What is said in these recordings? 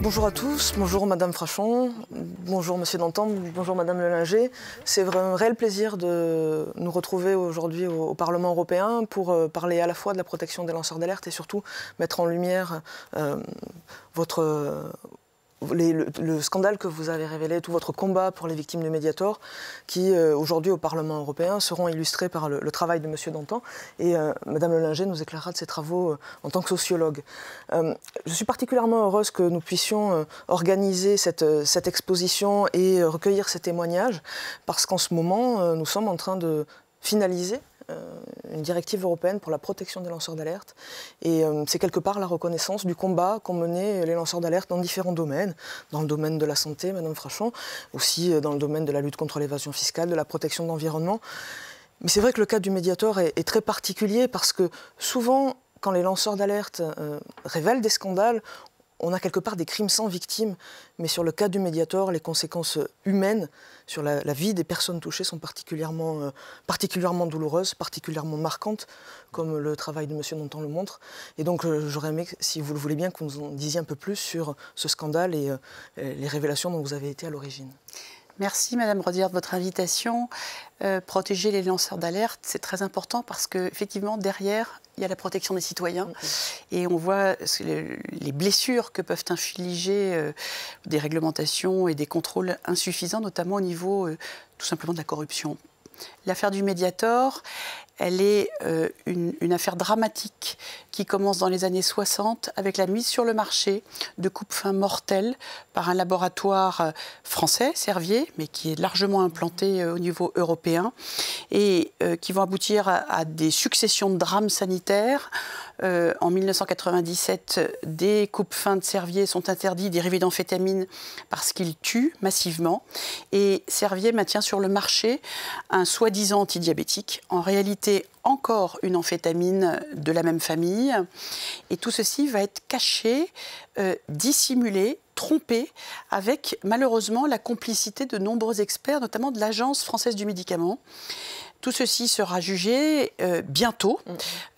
Bonjour à tous, bonjour Madame Frachon, bonjour Monsieur Dantan, bonjour Madame Lelinger. C'est un réel plaisir de nous retrouver aujourd'hui au Parlement européen pour parler à la fois de la protection des lanceurs d'alerte et surtout mettre en lumière le scandale que vous avez révélé, tout votre combat pour les victimes de Mediator, qui aujourd'hui au Parlement européen seront illustrés par le travail de M. Dantan. Et Mme Lelinger nous éclairera de ses travaux en tant que sociologue. Je suis particulièrement heureuse que nous puissions organiser cette exposition et recueillir ces témoignages, parce qu'en ce moment, nous sommes en train de finaliser une directive européenne pour la protection des lanceurs d'alerte. Et c'est quelque part la reconnaissance du combat qu'ont mené les lanceurs d'alerte dans différents domaines. Dans le domaine de la santé, Madame Frachon, aussi dans le domaine de la lutte contre l'évasion fiscale, de la protection de l'environnement. Mais c'est vrai que le cas du Mediator est très particulier parce que souvent, quand les lanceurs d'alerte révèlent des scandales, on a quelque part des crimes sans victime, mais sur le cas du Mediator, les conséquences humaines sur la vie des personnes touchées sont particulièrement douloureuses, particulièrement marquantes, comme le travail de M. Dantan le montre. Et donc j'aurais aimé, si vous le voulez bien, que vous nous en disiez un peu plus sur ce scandale et les révélations dont vous avez été à l'origine. Merci Madame Rodière de votre invitation. Protéger les lanceurs d'alerte, c'est très important parce qu'effectivement, derrière, il y a la protection des citoyens. Et on voit les blessures que peuvent infliger des réglementations et des contrôles insuffisants, notamment au niveau tout simplement de la corruption. L'affaire du Mediator, elle est une affaire dramatique qui commence dans les années 60 avec la mise sur le marché de coupe-faim mortels par un laboratoire français, Servier, mais qui est largement implanté au niveau européen et qui vont aboutir à des successions de drames sanitaires. En 1997, des coupes-faim de Servier sont interdits dérivés d'amphétamines parce qu'ils tuent massivement. Et Servier maintient sur le marché un soi-disant antidiabétique. En réalité, encore une amphétamine de la même famille. Et tout ceci va être caché, dissimulé, trompé, avec malheureusement la complicité de nombreux experts, notamment de l'Agence française du médicament. Tout ceci sera jugé bientôt,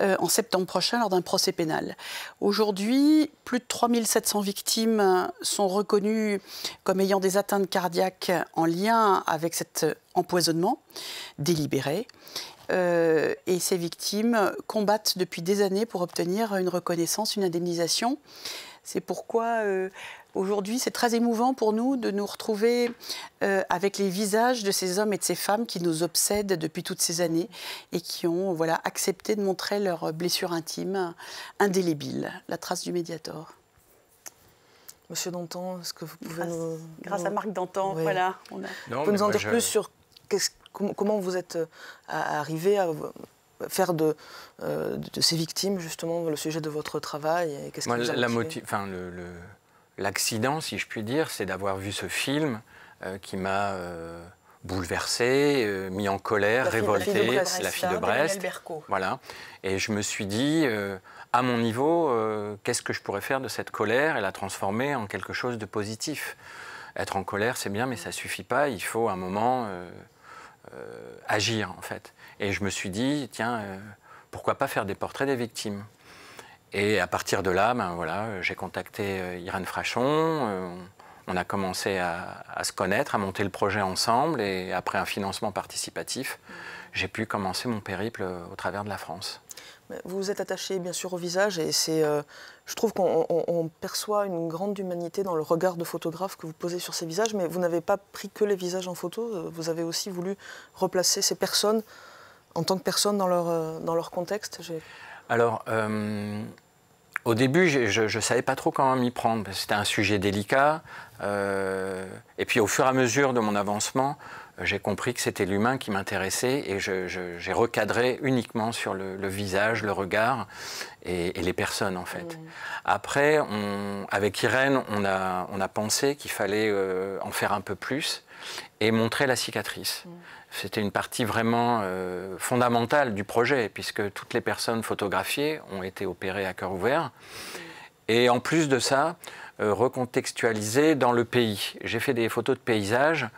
en septembre prochain, lors d'un procès pénal. Aujourd'hui, plus de 3700 victimes sont reconnues comme ayant des atteintes cardiaques en lien avec cet empoisonnement délibéré. Et ces victimes combattent depuis des années pour obtenir une reconnaissance, une indemnisation. C'est pourquoi aujourd'hui, c'est très émouvant pour nous de nous retrouver avec les visages de ces hommes et de ces femmes qui nous obsèdent depuis toutes ces années et qui ont accepté de montrer leur blessure intime indélébile, la trace du Mediator. Monsieur Dantan, est-ce que vous pouvez grâce à Marc Dantan, oui. Voilà. Vous pouvez nous en dire plus sur comment vous êtes arrivé à faire de ces victimes, justement, le sujet de votre travail et qu'est-ce qui vous a motivé ? L'accident, si je puis dire, c'est d'avoir vu ce film qui m'a bouleversé, mis en colère, révolté, La fille de Brest. Voilà. Et je me suis dit, à mon niveau, qu'est-ce que je pourrais faire de cette colère et la transformer en quelque chose de positif. Être en colère, c'est bien, mais ça ne suffit pas. Il faut à un moment agir, en fait. Et je me suis dit, tiens, pourquoi pas faire des portraits des victimes ? Et à partir de là, j'ai contacté Irène Frachon, on a commencé à se connaître, à monter le projet ensemble, et après un financement participatif, j'ai pu commencer mon périple au travers de la France. Vous vous êtes attaché bien sûr au visage, et je trouve qu'on perçoit une grande humanité dans le regard de photographe que vous posez sur ces visages, mais vous n'avez pas pris que les visages en photo, vous avez aussi voulu replacer ces personnes en tant que personnes dans leur contexte. Alors, au début, je ne savais pas trop comment m'y prendre. C'était un sujet délicat. Et puis, au fur et à mesure de mon avancement, j'ai compris que c'était l'humain qui m'intéressait. Et j'ai recadré uniquement sur le visage, le regard et les personnes, en fait. Après, avec Irène, on a pensé qu'il fallait en faire un peu plus et montrer la cicatrice. C'était une partie vraiment fondamentale du projet, puisque toutes les personnes photographiées ont été opérées à cœur ouvert. Et en plus de ça, recontextualiser dans le pays. J'ai fait des photos de paysages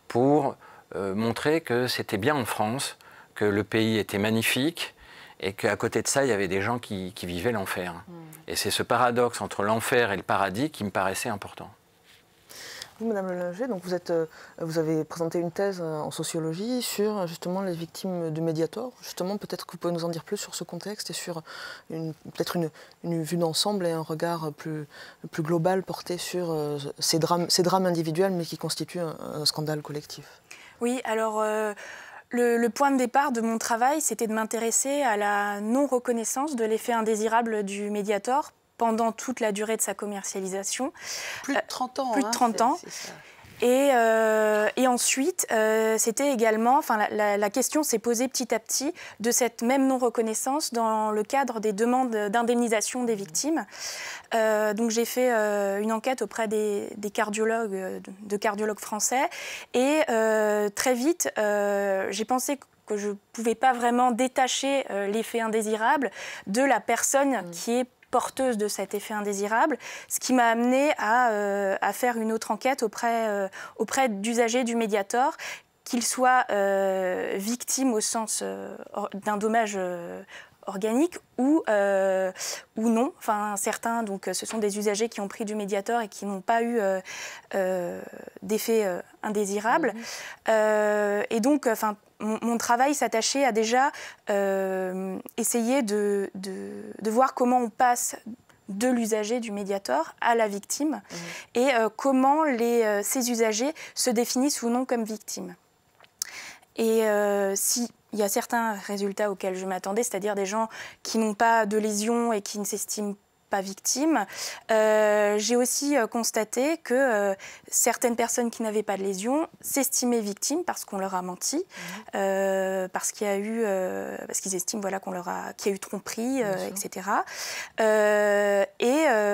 pour montrer que c'était bien en France, que le pays était magnifique et qu'à côté de ça, il y avait des gens qui vivaient l'enfer. Et c'est ce paradoxe entre l'enfer et le paradis qui me paraissait important. Vous, Madame Lelinger, donc vous avez présenté une thèse en sociologie sur justement les victimes de Mediator. Justement, peut-être que vous pouvez nous en dire plus sur ce contexte et sur peut-être une vue d'ensemble et un regard plus global porté sur ces drames individuels, mais qui constituent un scandale collectif. Oui, alors le point de départ de mon travail, c'était de m'intéresser à la non-reconnaissance de l'effet indésirable du Mediator pendant toute la durée de sa commercialisation. Plus de 30 ans. Plus de 30 ans. C'est ça. Et ensuite, c'était également, la question s'est posée petit à petit de cette même non-reconnaissance dans le cadre des demandes d'indemnisation des victimes. Donc j'ai fait une enquête auprès de cardiologues français et très vite, j'ai pensé que je ne pouvais pas vraiment détacher l'effet indésirable de la personne qui est porteuse de cet effet indésirable, ce qui m'a amenée à faire une autre enquête auprès d'usagers du Mediator, qu'ils soient victimes au sens d'un dommage organique ou non. Enfin, certains, donc, ce sont des usagers qui ont pris du Mediator et qui n'ont pas eu d'effet indésirable. Et donc, mon travail s'attachait à déjà essayer de voir comment on passe de l'usager du Mediator à la victime et comment ces usagers se définissent ou non comme victimes. Et s'il y a certains résultats auxquels je m'attendais, c'est-à-dire des gens qui n'ont pas de lésions et qui ne s'estiment pas victimes, j'ai aussi constaté que certaines personnes qui n'avaient pas de lésions s'estimaient victimes parce qu'on leur a menti, parce qu'il y a eu, parce qu'ils estiment qu'il y a eu tromperie, etc.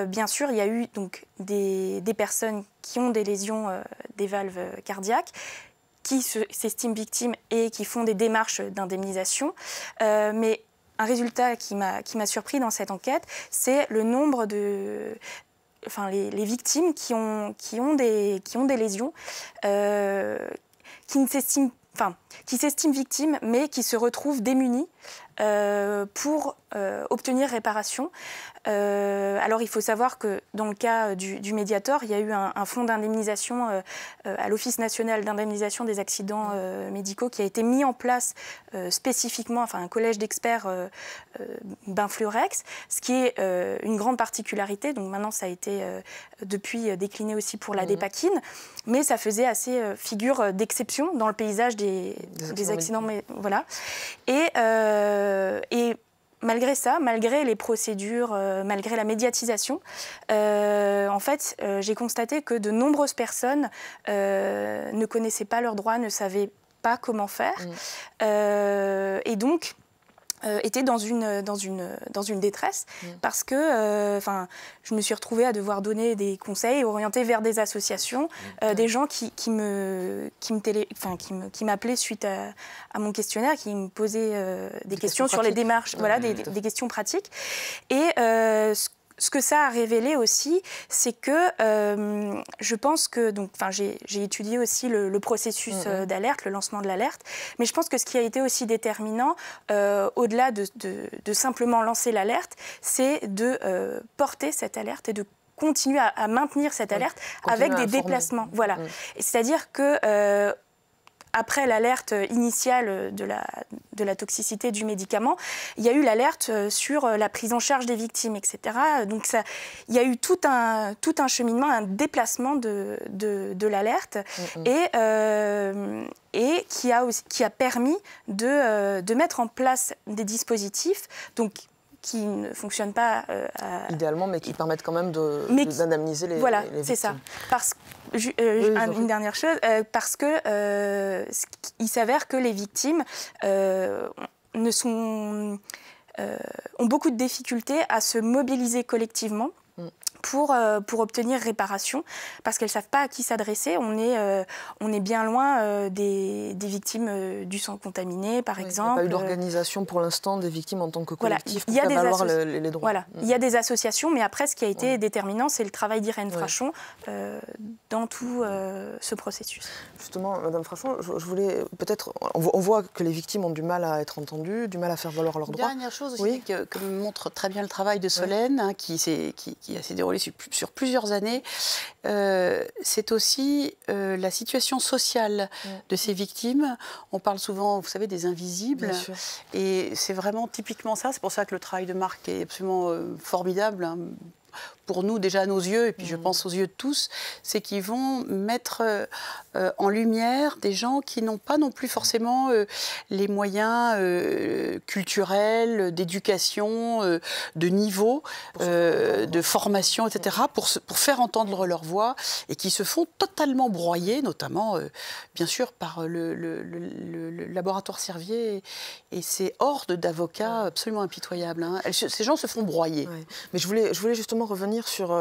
Bien sûr, il y a eu donc des personnes qui ont des lésions des valves cardiaques, qui s'estiment victimes et qui font des démarches d'indemnisation, mais un résultat qui m'a surpris dans cette enquête, c'est le nombre de... les victimes qui ont des lésions, qui s'estiment victimes, mais qui se retrouvent démunies pour obtenir réparation. Alors il faut savoir que dans le cas du Mediator, il y a eu un fonds d'indemnisation à l'Office national d'indemnisation des accidents médicaux qui a été mis en place spécifiquement, un collège d'experts Benfluorex, ce qui est une grande particularité. Donc maintenant ça a été depuis décliné aussi pour la dépakine, mais ça faisait assez figure d'exception dans le paysage des accidents. Voilà. Et malgré ça, malgré les procédures, malgré la médiatisation, en fait, j'ai constaté que de nombreuses personnes ne connaissaient pas leurs droits, ne savaient pas comment faire, et donc étaient dans une détresse parce que je me suis retrouvée à devoir donner des conseils orientés vers des associations, des gens qui m'appelaient suite à mon questionnaire, qui me posaient des questions sur les démarches, des questions pratiques. Et ce que ça a révélé aussi, c'est que je pense que, j'ai étudié aussi le processus d'alerte, le lancement de l'alerte, mais je pense que ce qui a été aussi déterminant, au-delà de simplement lancer l'alerte, c'est de porter cette alerte et de continuer à maintenir cette alerte avec des déplacements. Voilà. C'est-à-dire que après l'alerte initiale de la toxicité du médicament, il y a eu l'alerte sur la prise en charge des victimes, etc. Donc il y a eu tout un cheminement, un déplacement de l'alerte et qui a permis de mettre en place des dispositifs qui ne fonctionnent pas idéalement, mais qui permettent quand même d'indemniser les victimes. Voilà, c'est ça. Une dernière chose, parce que il s'avère que les victimes ont beaucoup de difficultés à se mobiliser collectivement pour obtenir réparation, parce qu'elles ne savent pas à qui s'adresser. On est bien loin des victimes du sang contaminé, par exemple. Il n'y a pas eu d'organisation pour l'instant des victimes en tant que collectif pour faire valoir les droits. Voilà, il y a des associations, mais après, ce qui a été déterminant, c'est le travail d'Irène Frachon dans tout ce processus. Justement, Madame Frachon, je voulais peut-être... On voit que les victimes ont du mal à être entendues, du mal à faire valoir leurs droits. Dernière chose aussi que montre très bien le travail de Solène, qui s'est déroulé sur plusieurs années, c'est aussi la situation sociale de ces victimes. On parle souvent, vous savez, des invisibles. Et c'est vraiment typiquement ça. C'est pour ça que le travail de Marc est absolument formidable, hein, pour nous déjà à nos yeux, et puis je pense aux yeux de tous, c'est qu'ils vont mettre en lumière des gens qui n'ont pas non plus forcément les moyens culturels, d'éducation, de niveau, de formation, etc., pour faire entendre leur voix, et qui se font totalement broyer, notamment, bien sûr, par le laboratoire Servier et ses hordes d'avocats absolument impitoyables. Hein. Ces gens se font broyer. Mais je voulais justement revenir sur...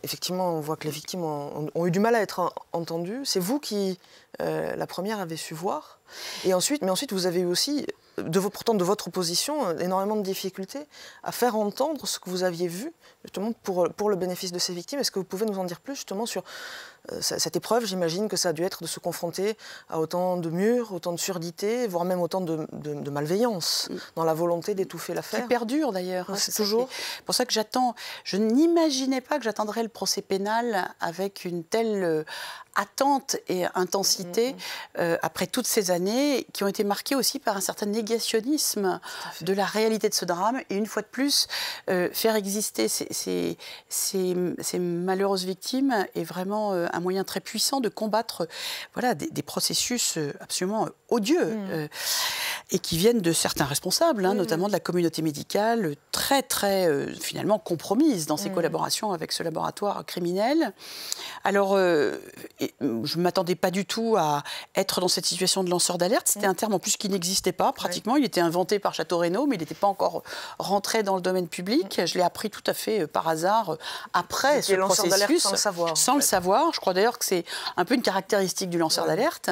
effectivement, on voit que les victimes ont eu du mal à être entendues. C'est vous qui, la première, avez su voir. Mais ensuite, vous avez eu aussi, pourtant de votre position, énormément de difficultés à faire entendre ce que vous aviez vu, justement, pour le bénéfice de ces victimes. Est-ce que vous pouvez nous en dire plus, justement, sur cette épreuve? J'imagine que ça a dû être de se confronter à autant de murs, autant de surdité, voire même autant de malveillance dans la volonté d'étouffer l'affaire. Qui perdure d'ailleurs. C'est toujours. C'est pour ça que je n'imaginais pas que j'attendrais le procès pénal avec une telle attente et intensité après toutes ces années qui ont été marquées aussi par un certain négationnisme de la réalité de ce drame. Et une fois de plus, faire exister ces malheureuses victimes est vraiment un moyen très puissant de combattre des processus absolument odieux et qui viennent de certains responsables, notamment de la communauté médicale, très finalement compromise dans ses collaborations avec ce laboratoire criminel. Alors, je ne m'attendais pas du tout à être dans cette situation de lanceur d'alerte. C'était un terme en plus qui n'existait pas pratiquement. Il était inventé par Château-Renaud, mais il n'était pas encore rentré dans le domaine public. Je l'ai appris tout à fait par hasard après ce processus. Sans le savoir. Sans le savoir. Je crois d'ailleurs que c'est un peu une caractéristique du lanceur d'alerte.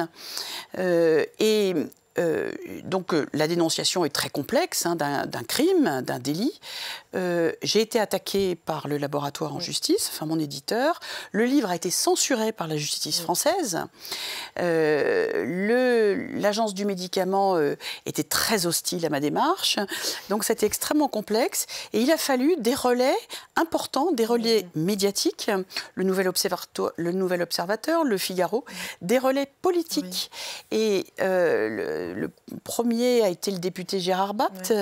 Donc la dénonciation est très complexe d'un crime, d'un délit. J'ai été attaquée par le laboratoire en justice, enfin mon éditeur. Le livre a été censuré par la justice française. L'agence du médicament était très hostile à ma démarche. Donc c'était extrêmement complexe. Et il a fallu des relais importants, des relais médiatiques, le Nouvel Observateur, le Figaro, des relais politiques. Et le premier a été le député Gérard Bapt.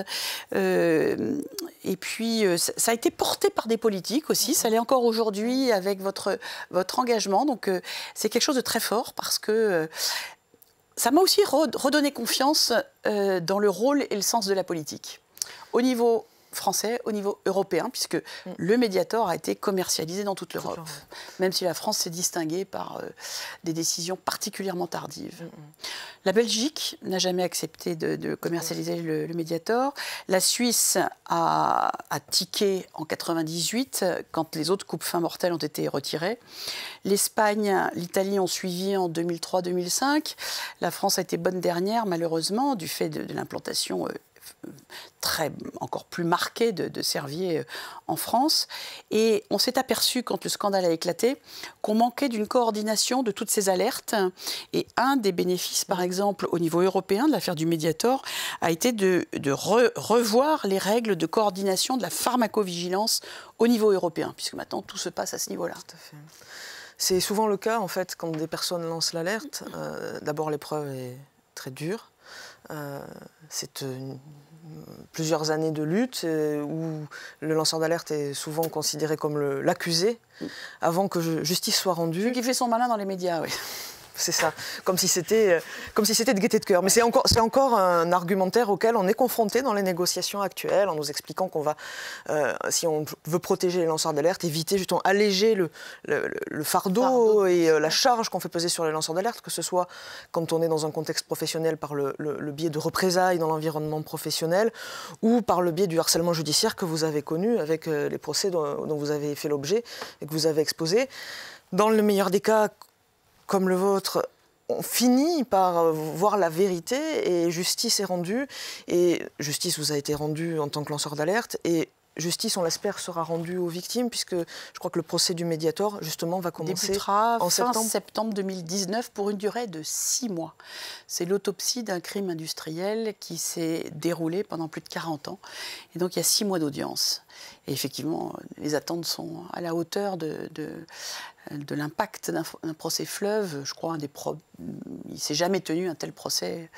Et puis, ça a été porté par des politiques aussi. Ça l'est encore aujourd'hui avec votre engagement. Donc, c'est quelque chose de très fort parce que ça m'a aussi redonné confiance dans le rôle et le sens de la politique. Au niveau français, au niveau européen, puisque le Mediator a été commercialisé dans toute l'Europe, même si la France s'est distinguée par des décisions particulièrement tardives. La Belgique n'a jamais accepté de commercialiser le Mediator. La Suisse a tiqué en 98, quand les autres coupes-fins mortelles ont été retirées. L'Espagne, l'Italie ont suivi en 2003-2005. La France a été bonne dernière, malheureusement, du fait de l'implantation encore plus marqué de Servier en France. Et on s'est aperçu, quand le scandale a éclaté, qu'on manquait d'une coordination de toutes ces alertes. Et un des bénéfices, par exemple, au niveau européen de l'affaire du Mediator, a été de revoir les règles de coordination de la pharmacovigilance au niveau européen, puisque maintenant tout se passe à ce niveau-là. Tout à fait. C'est souvent le cas, en fait, quand des personnes lancent l'alerte. D'abord, l'épreuve est très dure. C'est plusieurs années de lutte où le lanceur d'alerte est souvent considéré comme l'accusé avant que justice soit rendue. Celui qui fait son malin dans les médias, oui. c'est ça, comme si c'était de gaieté de cœur. Mais c'est encore un argumentaire auquel on est confronté dans les négociations actuelles, en nous expliquant qu'on va, si on veut protéger les lanceurs d'alerte, éviter justement alléger le fardeau et la charge qu'on fait peser sur les lanceurs d'alerte, que ce soit quand on est dans un contexte professionnel par le biais de représailles dans l'environnement professionnel ou par le biais du harcèlement judiciaire que vous avez connu avec les procès dont vous avez fait l'objet et que vous avez exposé. Dans le meilleur des cas, comme le vôtre, on finit par voir la vérité et justice est rendue. Et justice vous a été rendue en tant que lanceur d'alerte. Et justice, on l'espère, sera rendue aux victimes, puisque je crois que le procès du Mediator, justement, va commencer débutera en fin septembre 2019 pour une durée de 6 mois. C'est l'autopsie d'un crime industriel qui s'est déroulé pendant plus de 40 ans. Et donc, il y a 6 mois d'audience. Et effectivement, les attentes sont à la hauteur de l'impact d'un procès fleuve. Je crois il ne s'est jamais tenu un tel procès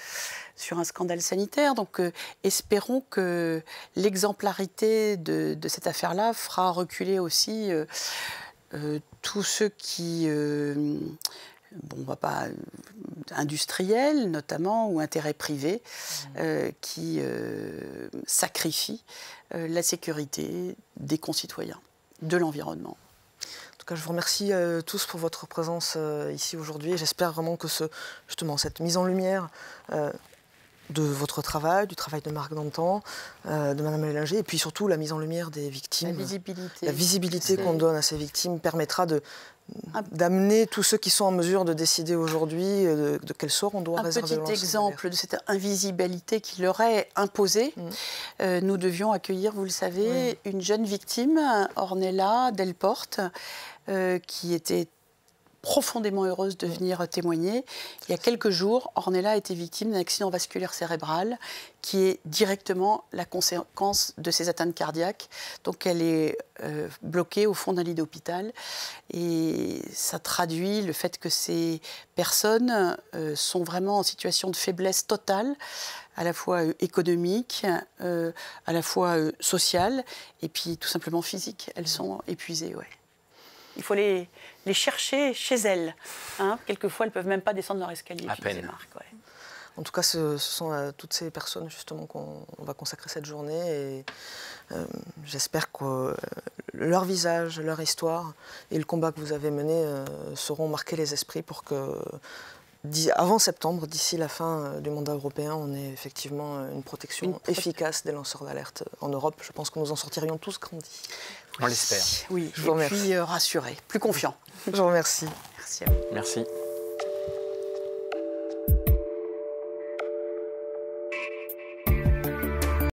sur un scandale sanitaire. Donc espérons que l'exemplarité de cette affaire-là fera reculer aussi tous ceux qui... industriels notamment, ou intérêts privés, qui sacrifient la sécurité des concitoyens, de l'environnement. En tout cas, je vous remercie tous pour votre présence ici aujourd'hui. J'espère vraiment que cette mise en lumière de votre travail, du travail de Marc Dantan, de Madame Lélinger, et puis surtout la mise en lumière des victimes. La visibilité qu'on donne à ces victimes permettra d'amener tous ceux qui sont en mesure de décider aujourd'hui de quel sort on doit réserver. Un petit exemple de cette invisibilité qui leur est imposée. Nous devions accueillir, vous le savez, une jeune victime, Ornella Delporte, qui était profondément heureuse de venir témoigner. Il y a quelques jours, Ornella a été victime d'un accident vasculaire cérébral qui est directement la conséquence de ses atteintes cardiaques. Donc elle est bloquée au fond d'un lit d'hôpital. Et ça traduit le fait que ces personnes sont vraiment en situation de faiblesse totale, à la fois économique, à la fois sociale, et puis tout simplement physique. Elles sont épuisées, ouais. Il faut les chercher chez elles. Quelquefois, elles ne peuvent même pas descendre leur escalier. À peine. En tout cas, ce sont toutes ces personnes justement qu'on va consacrer cette journée. Et j'espère que leur visage, leur histoire et le combat que vous avez mené sauront marquer les esprits pour que, avant septembre, d'ici la fin du mandat européen, on ait effectivement une protection efficace des lanceurs d'alerte en Europe. Je pense que nous en sortirions tous grandis. On l'espère. Oui, je vous remercie. Et puis rassurés, plus confiants. Je vous remercie. Merci à vous. Merci.